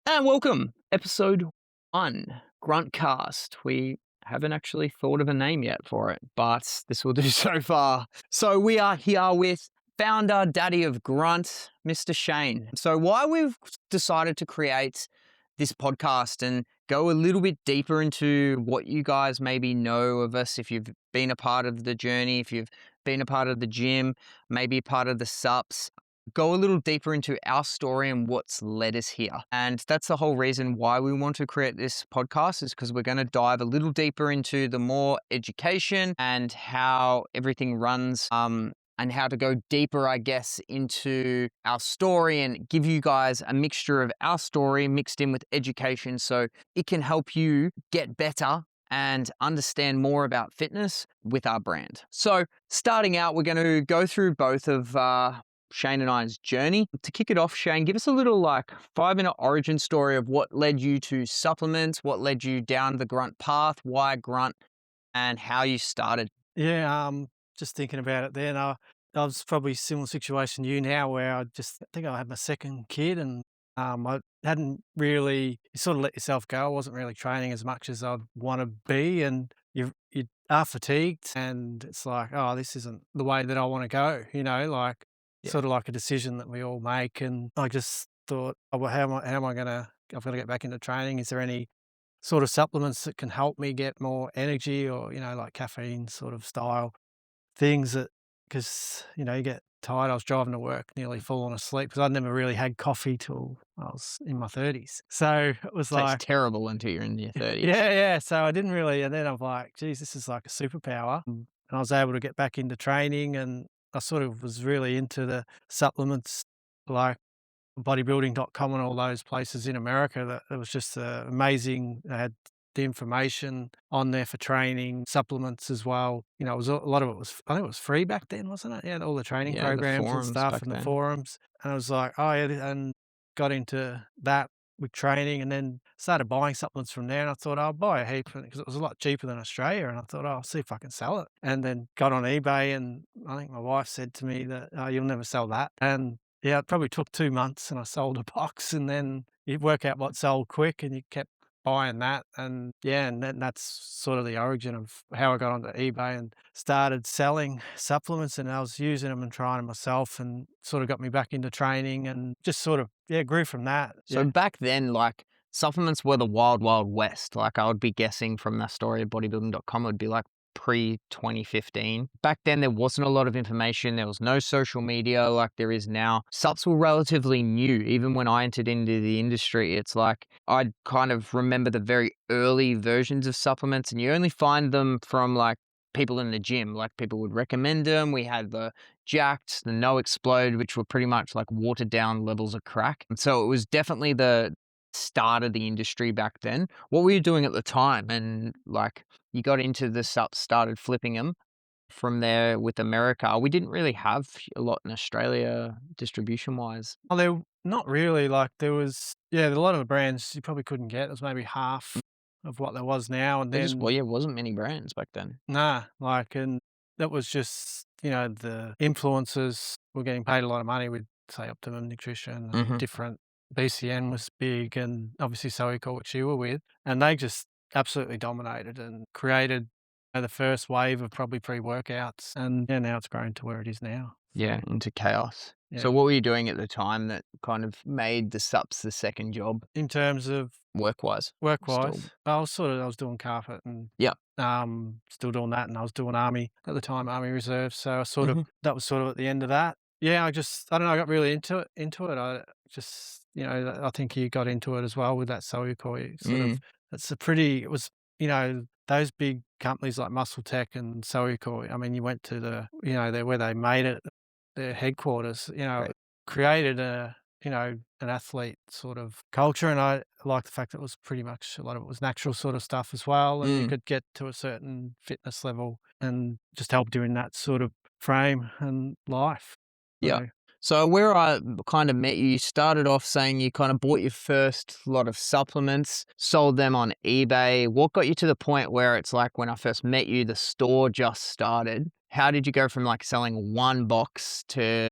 And welcome, episode one, Gruntcast. We haven't actually thought of a name yet for it, but this will do so far. So we are here with founder, daddy of Grunt, Mr. Shane. So why we've decided to create this podcast and go a little bit deeper into what you guys maybe know of us, if you've been a part of the journey, if you've been a part of the gym, maybe a part of the SUPs, go a little deeper into our story and what's led us here. And that's the whole reason why we want to create this podcast, is because we're going to dive a little deeper into the more education and how everything runs, and how to go deeper, I guess, into our story and give you guys a mixture of our story mixed in with education so it can help you get better and understand more about fitness with our brand. So starting out, we're going to go through both of Shane and I's journey. To kick it off, Shane, give us a little 5-minute origin story of what led you to supplements, what led you down the Grunt path, why Grunt, and how you started. Yeah, just thinking about it then, I was probably a similar situation to you now where I think I had my second kid and, I hadn't really you sort of let yourself go. I wasn't really training as much as I'd wanna be, and you are fatigued, and it's like, "Oh, this isn't the way that I wanna go," Yeah. sort of like a decision that we all make, and I just thought, "Oh, well, how am I gonna I've gotta get back into training. Is there any sort of supplements that can help me get more energy or, like caffeine sort of style things that because, you get tired. I was driving to work, nearly falling asleep because I'd never really had coffee till I was in my 30s. So it was Tastes like, terrible until you're in your 30s. yeah, yeah. So I didn't really, and then I'm like, geez, this is like a superpower. And I was able to get back into training and I sort of was really into the supplements like bodybuilding.com and all those places in America that it was just amazing. They had the information on there for training, supplements as well. It was a lot of it was I think it was free back then, wasn't it? Yeah, all the training Yeah, the programs and forums stuff back and the then. forums. And I was like, oh yeah, and got into that with training and then started buying supplements from there. And I thought, I'll buy a heap because it was a lot cheaper than Australia. And I thought, oh, I'll see if I can sell it. And then got on eBay and I think my wife said to me that, oh, you'll never sell that. And yeah, it probably took 2 months and I sold a box and then you work out what sold quick and you kept buying that and yeah, and then that's sort of the origin of how I got onto eBay and started selling supplements and I was using them and trying them myself and sort of got me back into training and just sort of, yeah, grew from that. So Yeah. back then, supplements were the wild, wild west. Like I would be guessing from the story of bodybuilding.com, it would be like pre 2015. Back then, there wasn't a lot of information. There was no social media like there is now. Subs were relatively new. Even when I entered into the industry, it's like I kind of remember the very early versions of supplements, and you only find them from people in the gym. Like people would recommend them. We had the Jacked, the No Explode, which were pretty much like watered down levels of crack. And so it was definitely the start of the industry back then. What were you doing at the time? And you got into the sup, started flipping them from there with America. We didn't really have a lot in Australia distribution wise. Well, there not really, like, there was yeah, a lot of the brands you probably couldn't get. It was maybe half of what there was now, and There just, well, then yeah, wasn't many brands back then. nah, like, and that was just, the influencers were getting paid a lot of money with, say, Optimum Nutrition and Hmm. different BCN was big and obviously Soico, which you were with, and they just absolutely dominated and created, the first wave of probably pre-workouts, and, yeah, now it's grown to where it is now. Yeah, into chaos. Yeah. So what were you doing at the time that kind of made the sups the second job In terms of work wise? Still. work-wise, I was doing carpet and, Yeah. still doing that, and I was doing army at the time, army reserve, so I sort of Hmm. that was sort of at the end of that. Yeah, I don't know, I got really into it. I just, I think you got into it as well with that Soukoi sort of Mm, it was, those big companies like Muscle Tech and Soukoi, I mean, you went to the where they made it, their headquarters, right. created an athlete sort of culture, and I like the fact that it was pretty much a lot of it was natural sort of stuff as well, and you Mm, could get to a certain fitness level and just help you in that sort of frame and life. yeah. So, So where I kind of met you, you started off saying you kind of bought your first lot of supplements, sold them on eBay. What got you to the point where it's like when I first met you, the store just started? How did you go from like selling one box to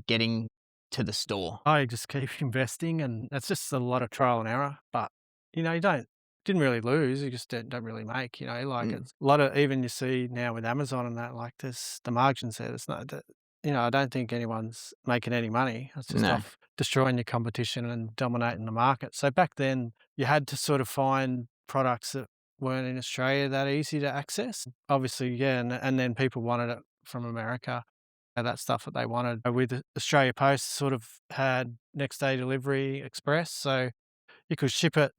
getting to the store? I just keep investing, and it's just a lot of trial and error, but, you didn't really lose, you just don't really make, like, Mm, it's a lot of even you see now with Amazon and that, like, there's the margins there, it's not that I don't think anyone's making any money, it's just no. off destroying your competition and dominating the market. So back then, you had to sort of find products that weren't in Australia that easy to access. Obviously, yeah, and then people wanted it from America, that stuff that they wanted. With Australia Post, sort of had next day delivery express, so you could ship it,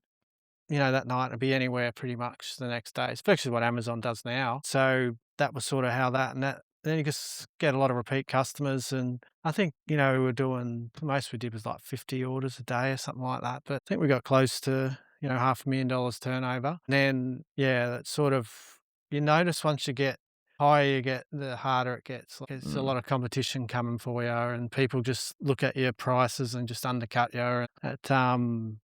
that night and be anywhere pretty much the next day. It's virtually what Amazon does now. So that was sort of how that and that then you just get a lot of repeat customers, and I think, we were doing the most we did was like 50 orders a day or something like that. But I think we got close to, $500,000 turnover. And then, yeah, that sort of you notice once you get higher you get, the harder it gets. Like, there's a Mm, lot of competition coming for you, and people just look at your prices and just undercut you. And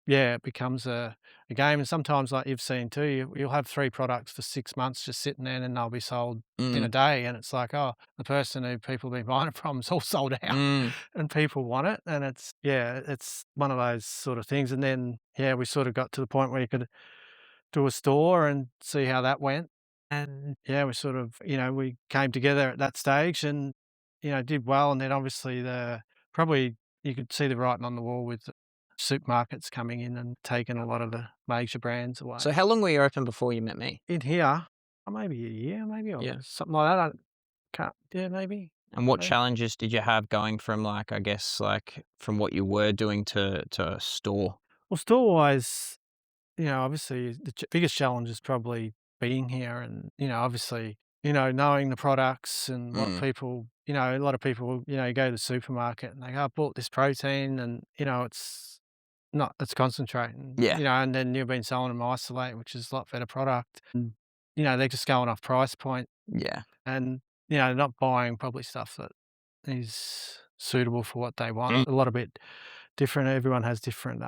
yeah, it becomes a game, and sometimes, like you've seen too, you'll have 3 products for 6 months just sitting there, and then they'll be sold in a mm, day, and it's like, oh, the person who people have been buying it from is all sold out, mm, and people want it, and it's one of those sort of things, and then, yeah, we sort of got to the point where you could do a store and see how that went, and, yeah, we sort of, we came together at that stage and, did well, and then obviously probably you could see the writing on the wall with supermarkets coming in and taking a lot of the major brands away. so how long were you open before you met me? In here, maybe a year, maybe, or Yeah. something like that. I can't, yeah, maybe. And what Maybe. challenges did you have going from, like, I guess, like, from what you were doing to a store? Well, store-wise, obviously the biggest challenge is probably being here and, obviously, knowing the products and what Mm, people, a lot of people, you go to the supermarket and they go, I bought this protein and, it's concentrating, yeah, and then you've been selling them isolate, which is a lot better product. And, they're just going off price point yeah. and, not buying probably stuff that is suitable for what they want. Mm, A lot of bit different. Everyone has different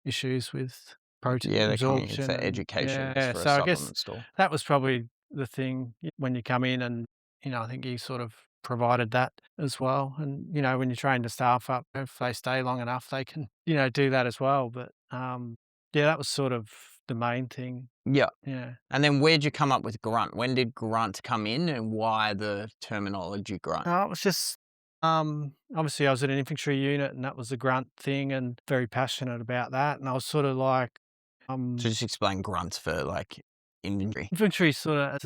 issues with protein yeah, they're coming in for absorption and education yeah. for a So I guess supplement store. that was probably the thing when you come in and, I think you sort of provided that as well. And, when you train the staff up, if they stay long enough, they can, do that as well. But yeah, that was sort of the main thing. Yeah. Yeah. And then where'd you come up with grunt? When did grunt come in and why the terminology grunt? It was just, obviously I was in an infantry unit and that was the grunt thing and very passionate about that. And I was sort of like, So just explain grunt for, like, inventory. infantry sort of as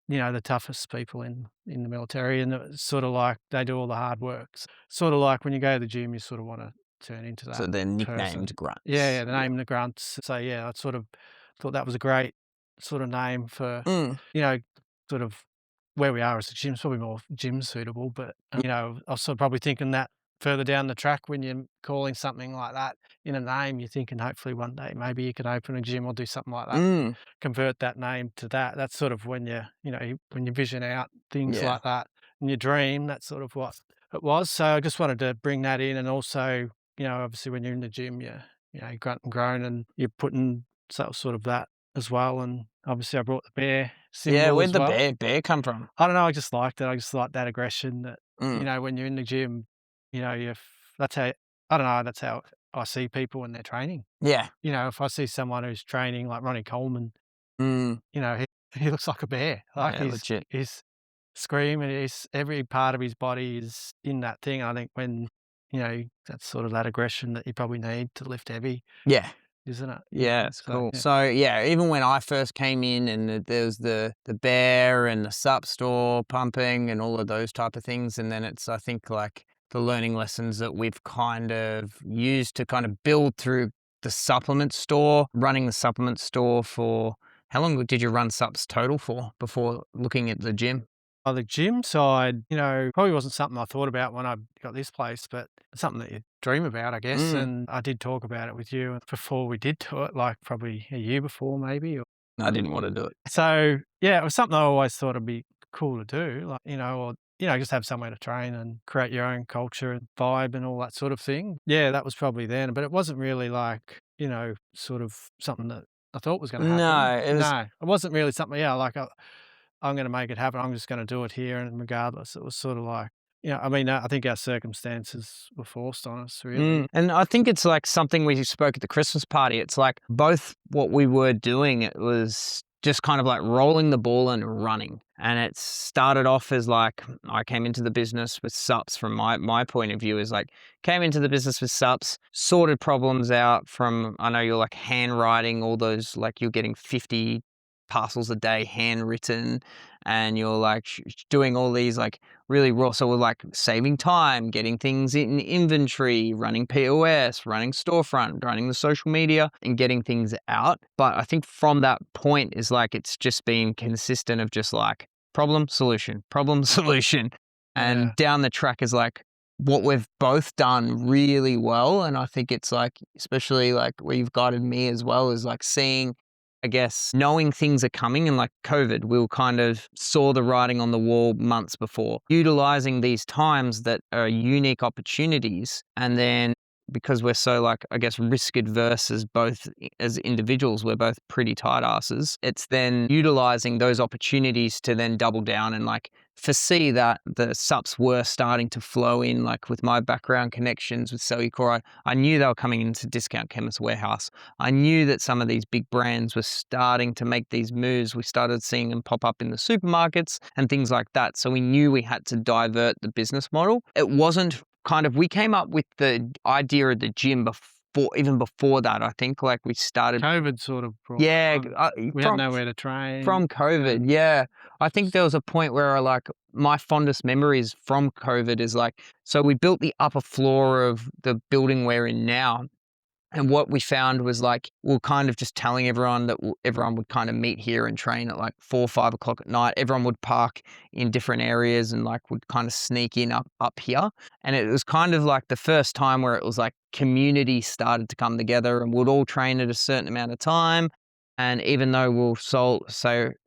the toughest people in the military, and it's sort of like they do all the hard work. Sort of like when you go to the gym, you sort of want to turn into So that they're person. nicknamed Yeah, grunts. yeah, the Yeah. name the grunts. So yeah, I sort of thought that was a great sort of name for, Mm, you know, sort of where we are as a gym. It's probably more gym suitable, but I was sort of probably thinking that further down the track when you're calling something like that in a name, you're thinking hopefully one day maybe you could open a gym or do something like that, mm, convert that name to that. That's sort of when when you vision out things yeah. like that in your dream, that's sort of what it was. So I just wanted to bring that in, and also, obviously when you're in the gym, you grunt and groan, and you're putting sort of that as well. And obviously I brought the bear Yeah, symbol where'd as the well. bear come from? I don't know, I just liked it. I just liked that aggression that, Mm, when you're in the gym, you that's how I don't know, that's how I see people when they're training. yeah. If I see someone who's training like Ronnie Coleman, Mm, he looks like a bear. Like yeah, legit. he's screaming, he's every part of his body is in that thing. I think when, that's sort of that aggression that you probably need to lift heavy, Yeah. isn't it? Yeah, it's So cool. yeah. So, yeah, even when I first came in and there was the bear and the sup store pumping and all of those type of things, and then it's, I think, like, the learning lessons that we've kind of used to kind of build through the supplement store, running the supplement store for how long did you run sups total for before looking at the gym? On the gym side, probably wasn't something I thought about when I got this place, but it's something that you dream about, I guess. Mm, And I did talk about it with you before we did do it, like probably a year before, maybe. I didn't wanna do it. So yeah, it was something I always thought it'd be cool to do, like, or just have somewhere to train and create your own culture and vibe and all that sort of thing. Yeah, that was probably then, but it wasn't really like, sort of something that I thought was going to happen. No, it was No, it wasn't really something. Yeah, like I'm going to make it happen. I'm just going to do it here, and regardless, it was sort of like Yeah, I mean, I think our circumstances were forced on us, really. And I think it's like something we spoke at the Christmas party. It's like both what we were doing, it was just kind of like rolling the ball and running. And it started off as like I came into the business with SUPs from my point of view is like came into the business with SUPs, sorted problems out from I know you're like handwriting all those like you're getting 50 parcels a day handwritten and you're like doing all these like really raw. So we're like saving time, getting things in inventory, running POS, running storefront, running the social media, and getting things out. But I think from that point is like it's just been consistent of just like problem, solution. Yeah. And down the track is like what we've both done really well. And I think it's like, especially like where you've guided me as well, is like seeing I guess, knowing things are coming and like COVID, we kind of saw the writing on the wall months before, utilizing these times that are unique opportunities. And then because we're so like, I guess, risk adverse as both as individuals, we're both pretty tight asses. It's then utilizing those opportunities to then double down and like foresee that the SUPs were starting to flow in, like with my background connections with Cellucor. I knew they were coming into Discount Chemist Warehouse. I knew that some of these big brands were starting to make these moves. We started seeing them pop up in the supermarkets and things like that. So we knew we had to divert the business model. It wasn't kind of, we came up with the idea of the gym even before that. I think like we started, COVID sort of brought that yeah, on. We had nowhere to train. from COVID. And Yeah. I think there was a point where like my fondest memories from COVID is like, so we built the upper floor of the building we're in now. And what we found was like, we are kind of just telling everyone that everyone would kind of meet here and train at like 4 or 5 o'clock at night. Everyone would park in different areas and like would kind of sneak in up here. And it was kind of like the first time where it was like community started to come together and we'd all train at a certain amount of time. And even though so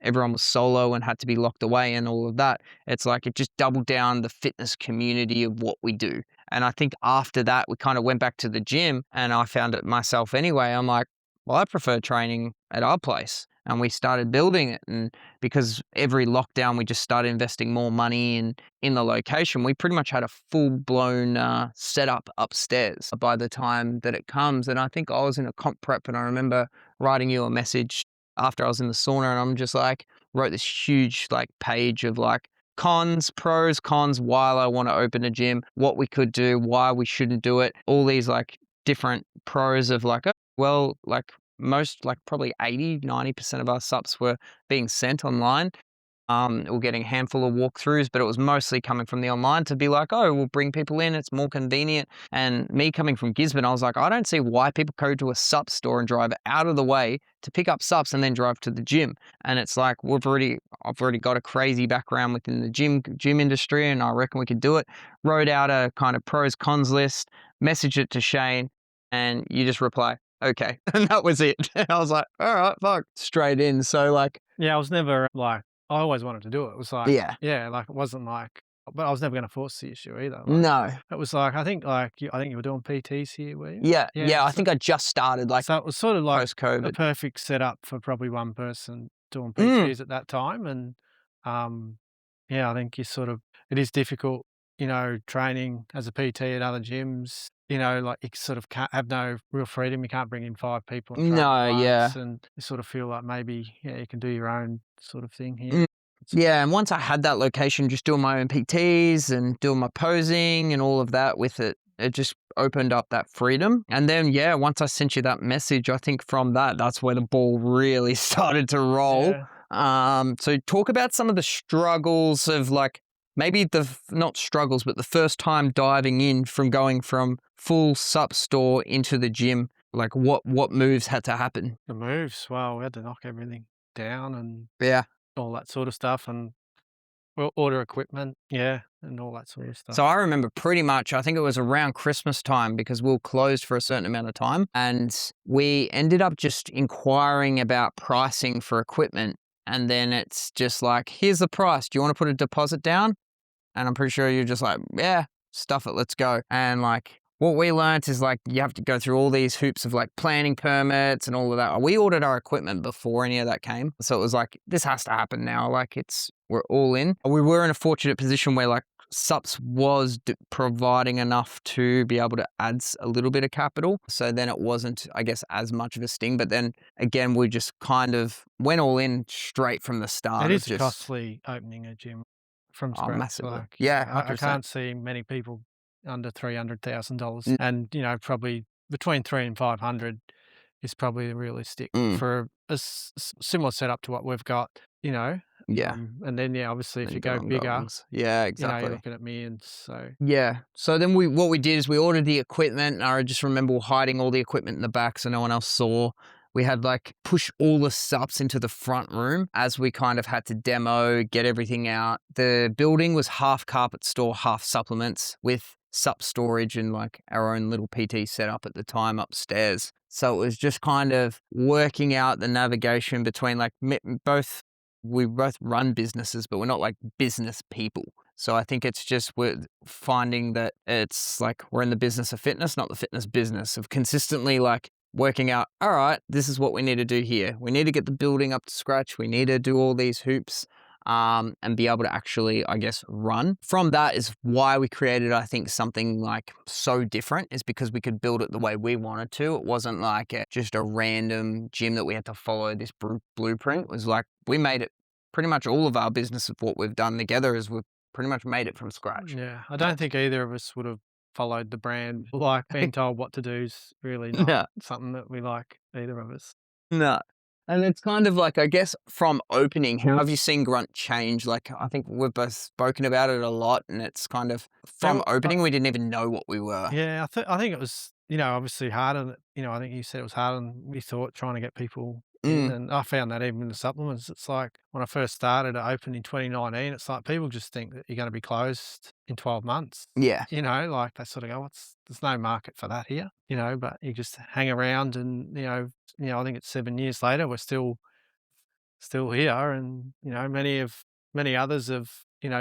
everyone was solo and had to be locked away and all of that, it's like it just doubled down the fitness community of what we do. And I think after that, we kind of went back to the gym and I found it myself anyway. I'm like, well, I prefer training at our place. And we started building it. And because every lockdown, we just started investing more money in the location. We pretty much had a full blown setup upstairs by the time that it comes. And I think I was in a comp prep and I remember writing you a message after I was in the sauna and I'm just like, wrote this huge like page of like, cons, pros, cons, why I want to open a gym, what we could do, why we shouldn't do it, all these like different pros of like, oh, well, like most, like probably 80, 90% of our subs were being sent online. We're getting a handful of walkthroughs, but it was mostly coming from the online to be like, oh, we'll bring people in. It's more convenient. And me coming from Gisborne, I was like, I don't see why people go to a sup store and drive out of the way to pick up sups and then drive to the gym. And it's like, I've already got a crazy background within the gym industry, and I reckon we could do it. Wrote out a kind of pros cons list, messaged it to Shane, and you just reply, okay, and that was it. And I was like, all right, fuck, straight in. So like, yeah, I was never like, I always wanted to do it. It was like, yeah, yeah, like it wasn't like, but I was never going to force the issue either. Like no. it was like, I think like, I think you were doing PTs here, were you? Yeah, Yeah. yeah, I So, think I just started, like, so it was sort of like a post-COVID. perfect setup for probably one person doing Mm, PTs at that time. And, um, yeah, I think you sort of, it is difficult, training as a PT at other gyms, like you sort of can't have no real freedom. You can't bring in 5 people and train at no, once. yeah. And you sort of feel like maybe, yeah, you can do your own sort of thing here. Mm, yeah, and once I had that location, just doing my own PTs and doing my posing and all of that with it, it just opened up that freedom. And then, yeah, once I sent you that message, I think from that, that's where the ball really started to roll. Yeah. So talk about some of the struggles of like maybe not struggles, but the first time diving in from going from full sup store into the gym. Like what moves had to happen? The moves, well, we had to knock everything down and Yeah. all that sort of stuff, and we'll order equipment, yeah, and all that sort of stuff. So I remember pretty much, I think it was around Christmas time because we were closed for a certain amount of time. And we ended up just inquiring about pricing for equipment. And then it's just like, here's the price. Do you want to put a deposit down? And I'm pretty sure you're just like, yeah, stuff it, let's go. And like, what we learned is like, you have to go through all these hoops of like planning permits and all of that. We ordered our equipment before any of that came. So it was like, this has to happen now. Like we're all in. We were in a fortunate position where like SUPS was providing enough to be able to add a little bit of capital. So then it wasn't, I guess, as much of a sting. But then again, we just kind of went all in straight from the It start of is just, costly opening a gym from oh, scratch, massively. like, Yeah, I 100%. can't see many people under $300,000, Mm, and, probably between 3 and 500 is probably realistic mm, for a similar setup to what we've got, yeah. and then, obviously, if Then you you got go bigger, ongoings. Yeah, you're exactly. looking at millions, so Yeah. So then what we did is we ordered the equipment. And I just remember hiding all the equipment in the back so no one else saw. We had like push all the SUPs into the front room as we kind of had to demo, get everything out. The building was half carpet store, half supplements with SUP storage and like our own little PT setup at the time upstairs. So it was just kind of working out the navigation between like both. We both run businesses, but we're not like business people. So I think it's just we're finding that it's like we're in the business of fitness, not the fitness business of consistently like working out, all right, this is what we need to do here. We need to get the building up to scratch. We need to do all these hoops and be able to actually, I guess, run. From that is why we created, I think, something like so different is because we could build it the way we wanted to. It wasn't like just a random gym that we had to follow this blueprint. It was like we made it pretty much all of our business of what we've done together is we've pretty much made it from scratch. yeah, I don't think either of us would have followed the brand, like, being told what to do is really not No, something that we like, either of us. no. And it's kind of like, I guess, from opening, how have you seen Grunt change? Like, I think we've both spoken about it a lot, and it's kind of There from opening, we didn't even know what we were. Yeah, I think it was, obviously harder than I think you said it was harder than we thought trying to get people in, Mm, and I found that even in the supplements. It's like when I first started, it opened in 2019, it's like people just think that you're gonna be closed in 12 months. yeah, Like they sort of go, "What's there's no market for that here," but you just hang around and, I think it's 7 years later, we're still here, and many others have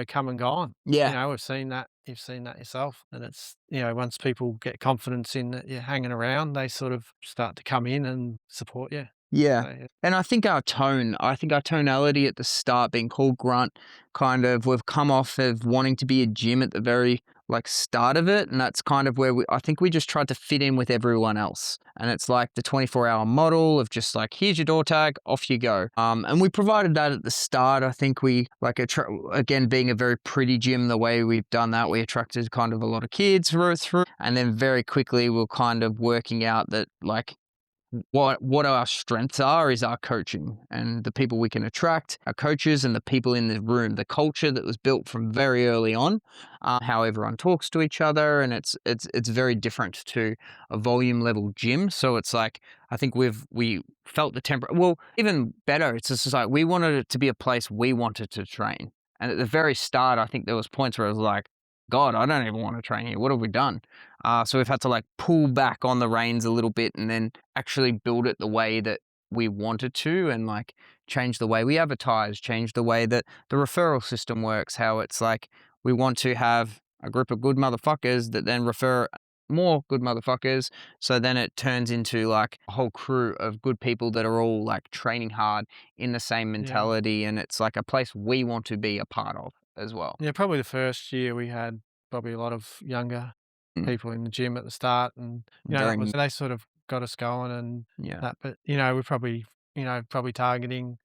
come and gone. yeah. We've seen that. You've seen that yourself, and it's once people get confidence in that you're hanging around, they sort of start to come in and support you. Yeah. So, yeah. And I think our tonality at the start being called Grunt, kind of, we've come off of wanting to be a gym at the very like start of it. And that's kind of where I think we just tried to fit in with everyone else. And it's like the 24-hour model of just like, here's your door tag, off you go. And we provided that at the start. I think we like, again, being a very pretty gym, the way we've done that, we attracted kind of a lot of kids through. And then very quickly, we're kind of working out that like, what our strengths are is our coaching and the people we can attract, our coaches and the people in the room, the culture that was built from very early on, how everyone talks to each other, and it's very different to a volume level gym. So it's like I think we felt the temper. Well, even better, it's just like we wanted it to be a place we wanted to train. And at the very start, I think there was points where I was like, God, I don't even want to train here. What have we done? So we've had to like pull back on the reins a little bit and then actually build it the way that we wanted to and like change the way we advertise, change the way that the referral system works, how it's like we want to have a group of good motherfuckers that then refer more good motherfuckers. So then it turns into like a whole crew of good people that are all like training hard in the same Yeah. mentality. And it's like a place we want to be a part of as well. Yeah, probably the first year we had probably a lot of younger Mm, people in the gym at the start, and, very, that was they sort of got us going and yeah. that, but, we're probably targeting,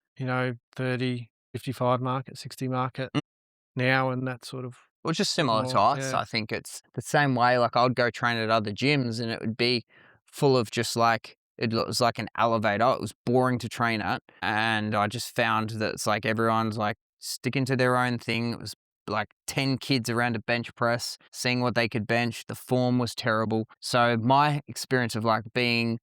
30, 55 market, 60 market now, and that sort of Well, just bit similar to more, us. yeah. I think it's the same way. Like I would go train at other gyms and it would be full of just like it was like an elevator. It was boring to train at. And I just found that it's like everyone's like sticking to their own thing. It was like 10 kids around a bench press, seeing what they could bench. The form was terrible. So my experience of like being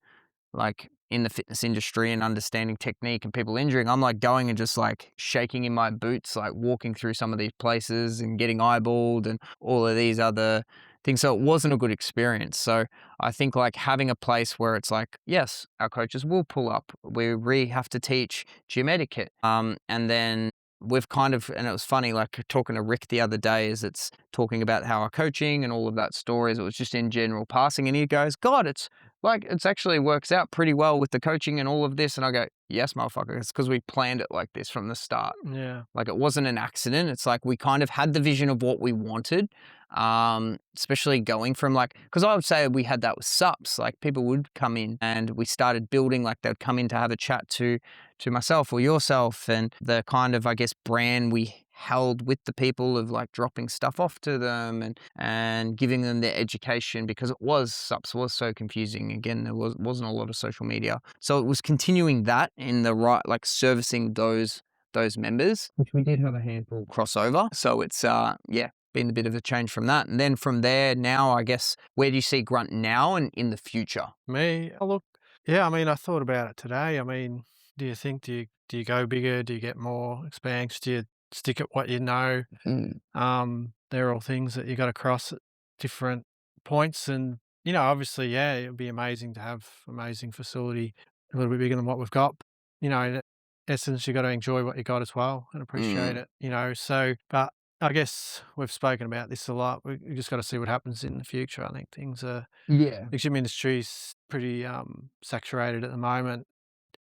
like in the fitness industry and understanding technique and people injuring, I'm like going and just like shaking in my boots, like walking through some of these places and getting eyeballed and all of these other things. So it wasn't a good experience. So I think like having a place where it's like, yes, our coaches will pull up. We really have to teach gym etiquette. And then we've kind of, and it was funny, like talking to Rick the other day, is it's talking about how our coaching and all of that stories, it was just in general passing. And he goes, God, it's like, it's actually works out pretty well with the coaching and all of this." And I go, "Yes, motherfucker, it's because we planned it like this from the start." Yeah. Like, it wasn't an accident. It's like we kind of had the vision of what we wanted, especially going from like, because I would say we had that with subs. Like, people would come in and we started building, like, they'd come in to have a chat to myself or yourself, and the kind of, I guess, brand we held with the people of like dropping stuff off to them and giving them their education, because it was subs was so confusing. Again, there wasn't a lot of social media. So it was continuing that in the right, like servicing those members, which we did have a handful crossover. So it's yeah, been a bit of a change from that. And then from there, now I guess, where do you see Grunt now and in the future? Me? Oh, look, yeah, I mean, I thought about it today. I mean, do you go bigger? Do you get more expansion? Do you stick at what you know? Mm, They're all things that you got to cross at different points, and obviously, yeah, it would be amazing to have amazing facility, a little bit bigger than what we've got. In essence, you got to enjoy what you got as well and appreciate mm, it. So, but I guess we've spoken about this a lot. We just got to see what happens in the future. I think yeah. the gym industry's pretty saturated at the moment.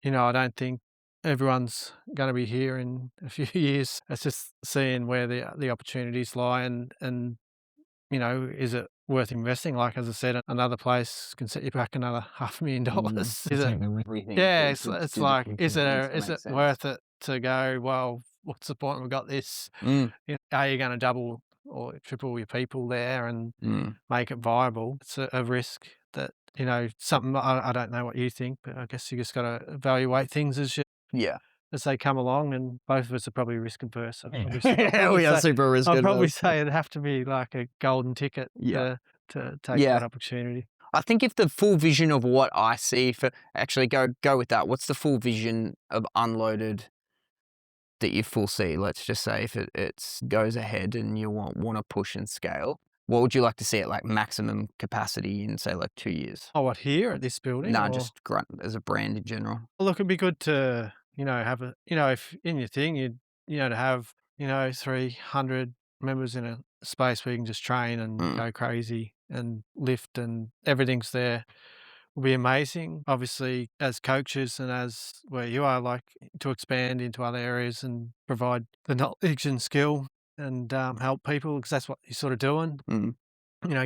I don't think everyone's going to be here in a few years. It's just seeing where the opportunities lie, and is it worth investing? Like, as I said, another place can set you back another $500,000. Is it? Exactly, with everything Yeah, to it's do the like, future, it needs to is make it sense. worth it to go? Well, what's the point? We've got this. Mm, Are you going to double or triple your people there and mm, make it viable? It's a risk that, something I don't know what you think, but I guess you just got to evaluate things yeah. as they come along. And both of us are probably risk adverse. So Yeah, we are super risk I'd probably averse. say it'd have to be like a golden ticket Yeah. to take Yeah. that opportunity. I think if the full vision of what I see for actually go with that, what's the full vision of Unloaded that you full see? Let's just say if it's goes ahead and you want to push and scale, what would you like to see at like maximum capacity in say like 2 years? Oh, what, here at this building? Nah, Or just Grunt as a brand in general. well, look, it'd be good to, have if in your thing, to have, 300 members in a space where you can just train and Mm, go crazy and lift and everything's there will be amazing. Obviously, as coaches and as where you are, like to expand into other areas and provide the knowledge and skill and help people, because that's what you're sort of doing. mm,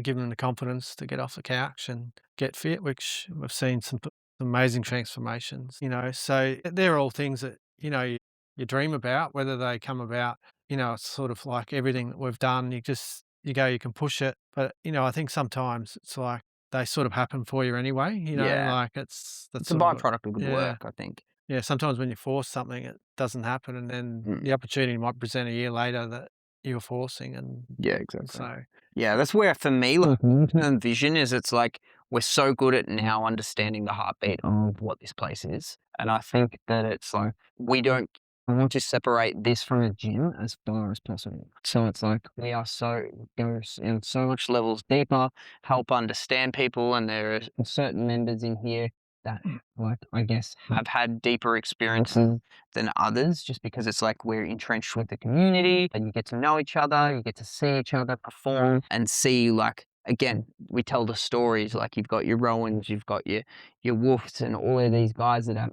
Giving them the confidence to get off the couch and get fit, which we've seen some amazing transformations. So they're all things that, you dream about, whether they come about, it's sort of like everything that we've done, you go, you can push it. But, I think sometimes it's like they sort of happen for you anyway, yeah, like that's it's a sort of what, byproduct of good yeah. work, I think. Yeah, sometimes when you force something, it doesn't happen, and then Mm, the opportunity might present a year later that you were forcing, and yeah, exactly. so Yeah, that's where for me, like long-term vision is it's like we're so good at now understanding the heartbeat of what this place is. And I think that it's like we don't I want to separate this from a gym as far as possible. So it's like we are in so much levels deeper, help understand people, and there are certain members in here that like I guess have had deeper experiences than others, just because it's like we're entrenched with the community and you get to know each other, you get to see each other perform and see like again, we tell the stories like you've got your Rowans, you've got your Wolves and all of these guys that are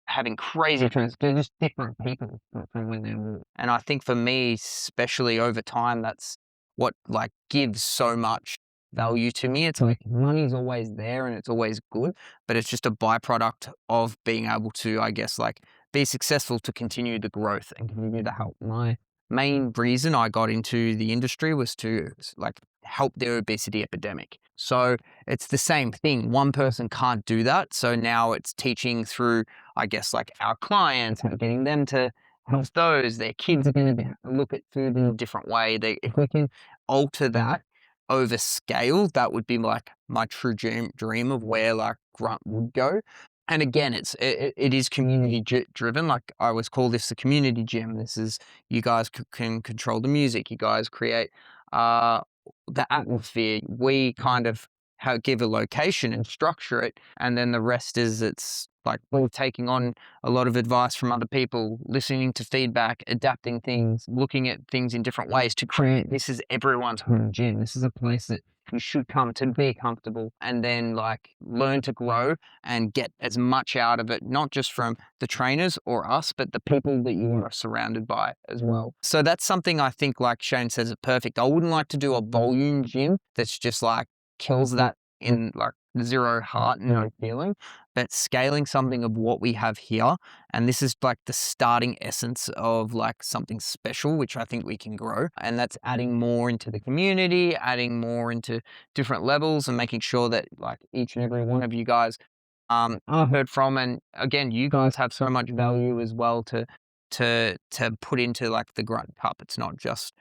having crazy they're just different people from when they were. And I think for me, especially over time, that's what like gives so much value to me. It's like money's always there and it's always good, but it's just a byproduct of being able to, I guess, like be successful to continue the growth and continue to help. My main reason I got into the industry was to like help the obesity epidemic. So it's the same thing. One person can't do that. So now it's teaching through, I guess, like our clients, and getting them to help those. Their kids are going to look at food in a different way. If we can alter that over scale, that would be like my true dream of where like Grunt would go. And again, it is community driven. Like I always call this the community gym. This is you guys can control the music. You guys create uh, the atmosphere. We kind of give a location and structure it, and then the rest is it's like we're taking on a lot of advice from other people, listening to feedback, adapting things, looking at things in different ways to create. This is everyone's home gym. This is a place that you should come to be comfortable and then like learn to grow and get as much out of it, not just from the trainers or us, but the people that you are surrounded by as well. So that's something I think, like Shane says, it perfect. I wouldn't like to do a volume gym that's just like kills that in like zero heart, no feeling, but scaling something of what we have here. And this is like the starting essence of like something special, which I think we can grow. And that's adding more into the community, adding more into different levels and making sure that like each and every one of you guys are heard from. And again, you guys have so much value as well to put into like the Grunt Cup. It's not just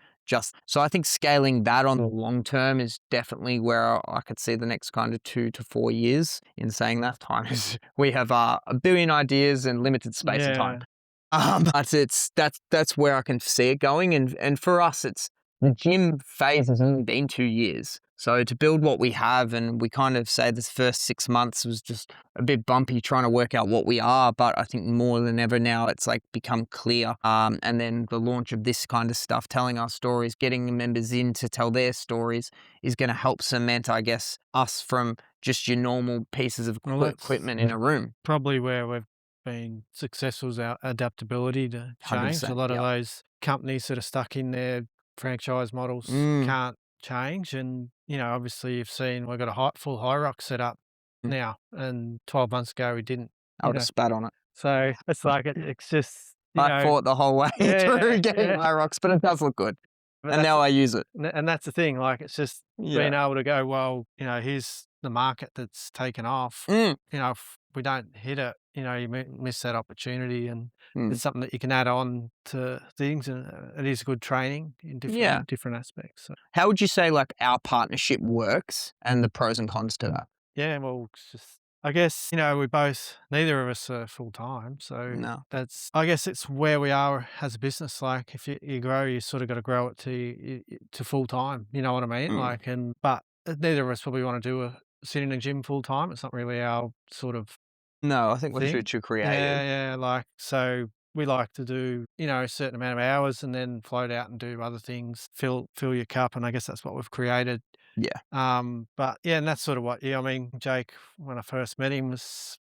so I think scaling that on the long term is definitely where I could see the next kind of 2 to 4 years. In saying that, time is we have a billion ideas and limited space and time. Yeah. But that's where I can see it going. And for us, it's the gym phase has only been 2 years. So to build what we have, and we kind of say this first 6 months was just a bit bumpy trying to work out what we are. But I think more than ever now, it's like become clear. And then the launch of this kind of stuff, telling our stories, getting the members in to tell their stories is going to help cement, I guess, us from just your normal pieces of Well, that's equipment in a room. probably where we've been successful is our adaptability to change. A 100%. lot of Yep. those companies that are stuck in their franchise models Mm, can't change. And, obviously you've seen we've got a full high rock set up mm. now, and 12 months ago we didn't, I you would have know. spat on it. So it's like it's just, I fought the whole way yeah, through yeah, getting yeah. high rocks, but it does look good. But And now I use it. and that's the thing, like, it's just Yeah. being able to go, well, here's the market that's taken off. Mm, If we don't hit it, you miss that opportunity, and mm. it's something that you can add on to things, and it is good training in Yeah. different aspects. So, How would you say, like, our partnership works and the pros and cons to that? yeah, well, it's just I guess, we both neither of us are full time, so No. I guess it's where we are as a business. Like, if you grow, you sort of got to grow it to full time. You know what I mean? Mm. Like, but neither of us probably want to sit in a gym full time. It's not really our sort of No, I think we're thing. too creative. Yeah, yeah. Like, so we like to do, a certain amount of hours and then float out and do other things, fill your cup, and I guess that's what we've created. Yeah. But yeah, and that's sort of what, yeah, I mean, Jake, when I first met him, was,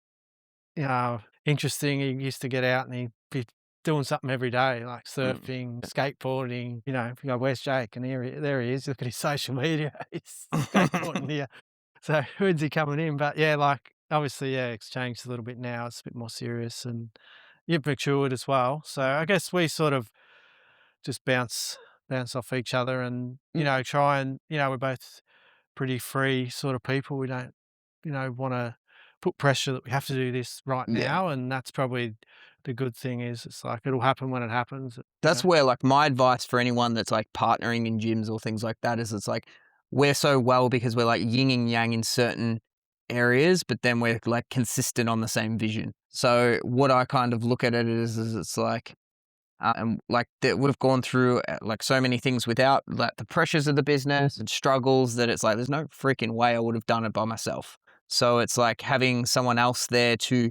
interesting. He used to get out and he'd be doing something every day, like Mm. surfing, skateboarding. You go, "Where's Jake?" And there he is. Look at his social media. He's skateboarding here. So when's he coming in? But yeah, like, obviously, yeah, it's changed a little bit now. It's a bit more serious, and you've matured as well. So I guess we sort of just bounce off each other, and Mm. try and, we're both pretty free sort of people. We don't, want to put pressure that we have to do this right Yeah. now, and that's probably the good thing. Is it's like it'll happen when it happens. That's where, like, my advice for anyone that's, like, partnering in gyms or things like that is it's like, we're so well because we're, like, yin and yang in certain areas, but then we're, like, consistent on the same vision. So what I kind of look at it is it's like, and like that we've gone through like so many things without like the pressures of the business and struggles that it's like there's no freaking way I would have done it by myself. So it's like having someone else there to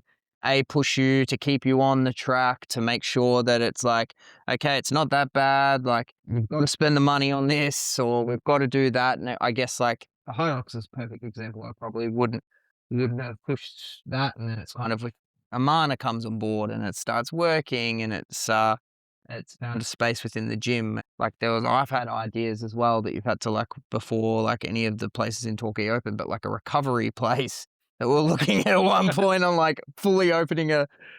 push you, to keep you on the track, to make sure that it's like, okay, it's not that bad, like we've got to spend the money on this or we've got to do that. And I guess like a Hinox is a perfect example. I probably wouldn't have pushed that, and then it's kind of like Amana comes on board and it starts working, and it's found a space within the gym. Like I've had ideas as well that you've had to like before, like any of the places in Torquay open, but like a recovery place that we're looking at one point on like fully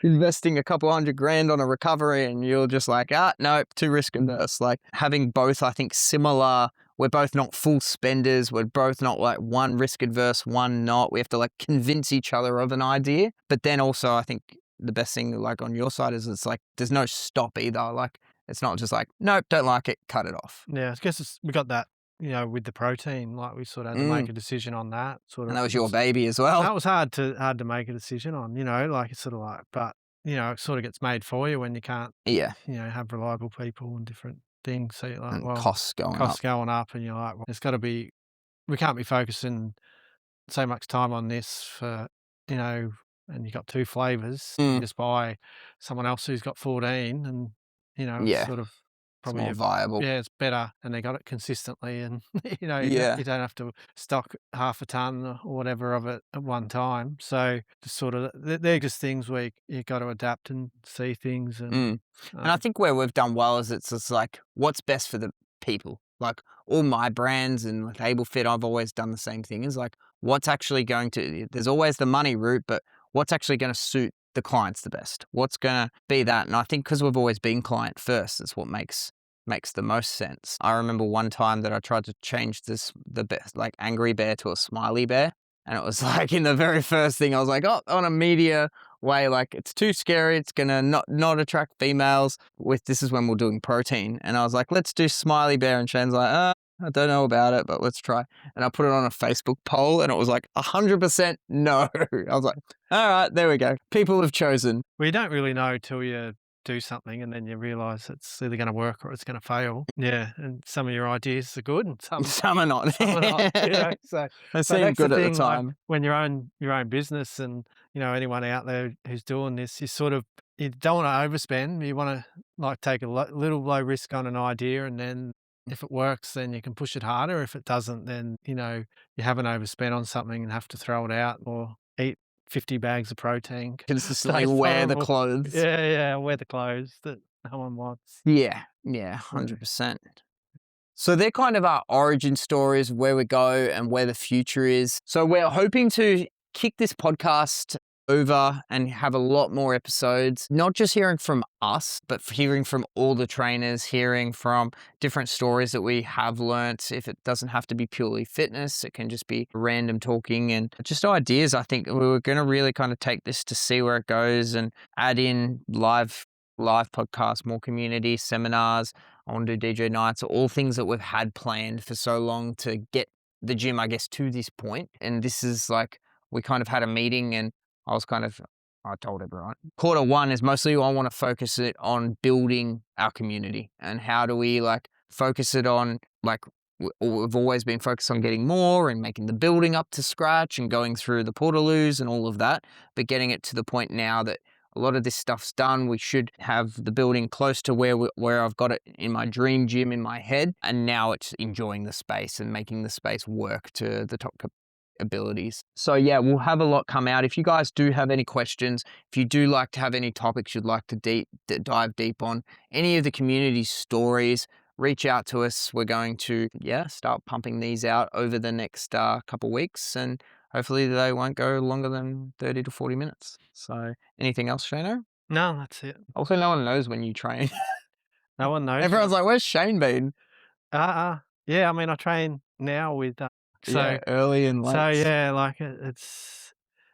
investing a couple $100,000 on a recovery, and you're just like, no, too risk averse. Like having both, I think similar. We're both not full spenders. We're both not like one risk adverse, one not. We have to like convince each other of an idea. But then also, I think the best thing like on your side is it's like there's no stop either. Like it's not just like, nope, don't like it, cut it off. Yeah, I guess we got that, with the protein. Like, we sort of had to Mm. make a decision on that. Sort And of, that was your baby as well. that was hard to make a decision on. Like, it's sort of like, but it sort of gets made for you when you can't, Yeah. have reliable people and different things. So you're like, And well, costs going up. costs going up, and you're like, well, it's got to be. We can't be focusing so much time on this for, and you got two flavors. You Mm. just buy someone else who's got 14, and it's Yeah. sort of. It's probably more a viable. yeah, it's better, and they got it consistently, and, Yeah. you don't have to stock half a ton or whatever of it at one time, so just sort of they're just things where you gotta adapt and see things and, Mm. And I um think where we've done well is it's just like, what's best for the people? Like all my brands and like AbleFit, I've always done the same thing is like, what's actually going to, there's always the money route, but what's actually going to suit the clients the best? What's going to be that? And I think because we've always been client first, it's what makes the most sense. I remember one time that I tried to change the best like angry bear to a smiley bear. And it was like in the very first thing, I was like, oh, on a media way, like it's too scary. It's gonna not attract females. This is when we're doing protein, and I was like, let's do smiley bear, and Shane's like, I don't know about it, but let's try. And I put it on a Facebook poll, and it was like 100% no. I was like, all right, there we go. People have chosen. well, you don't really know till you do something and then you realise it's either gonna work or it's gonna fail. Yeah, and some of your ideas are good and some Some are not. some are not, so They but seemed that's the good at the thing, like, time. when you own your own business and, anyone out there who's doing this, you don't wanna overspend, you wanna, like, take a little low risk on an idea, and then if it works, then you can push it harder. If it doesn't, then, you haven't overspent on something and have to throw it out or eat 50 bags of protein 'cause it Consistently stays wear the horrible. clothes. Yeah, yeah, wear the clothes that no one wants. Yeah, yeah, So 100%. So they're kind of our origin stories, where we go and where the future is. So we're hoping to kick this podcast over and have a lot more episodes, not just hearing from us, but hearing from all the trainers, hearing from different stories that we have learnt. If it doesn't have to be purely fitness, it can just be random talking and just ideas. I think we were going to really kind of take this to see where it goes and add in live podcasts, more community seminars. I want to do DJ nights, all things that we've had planned for so long to get the gym, I guess, to this point. And this is like, we kind of had a meeting and I told everyone, quarter one is mostly I want to focus it on building our community and how do we like focus it on like, we've always been focused on getting more and making the building up to scratch and going through the portaloos and all of that, but getting it to the point now that a lot of this stuff's done. We should have the building close to where I've got it in my dream gym in my head. And now it's enjoying the space and making the space work to the top abilities. So yeah, we'll have a lot come out. If you guys do have any questions, if you do like to have any topics you'd like to dive deep on, any of the community stories, reach out to us. We're going to, start pumping these out over the next couple weeks, and hopefully they won't go longer than 30 to 40 minutes. So anything else, Shano? no, that's it. Also, no one knows when you train. No one knows. Everyone's like, where's Shane been? Yeah, I mean, I train now with, Yeah, so early and late. yeah, like, it's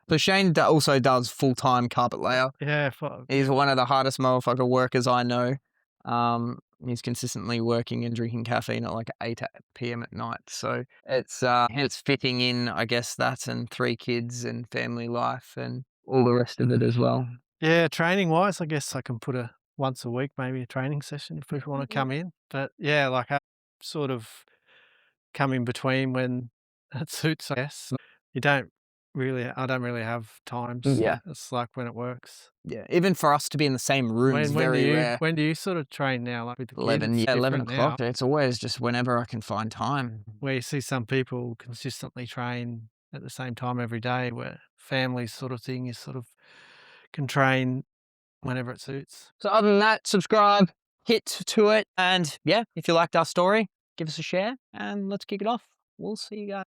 So Shane also does full-time carpet layer. yeah, He's one of the hardest motherfucker workers I know. He's consistently working and drinking caffeine at like 8 p.m. at night. So it's fitting in, I guess, that and 3 kids and family life and all the rest of it as well. yeah, training-wise, I guess I can put a once a week, maybe a training session if people wanna come in, but yeah, like, I sort of come in between when it suits, I guess. I don't really have times. Yeah. It's like when it works. Yeah. Even for us to be in the same room is very rare. When do you sort of train now, like with the kids? 11, It's yeah, 11 different now, o'clock. It's always just whenever I can find time. where you see some people consistently train at the same time every day, where family sort of thing, you sort of can train whenever it suits. So other than that, subscribe, hit to it, and yeah, if you liked our story, give us a share, and let's kick it off. We'll see you guys.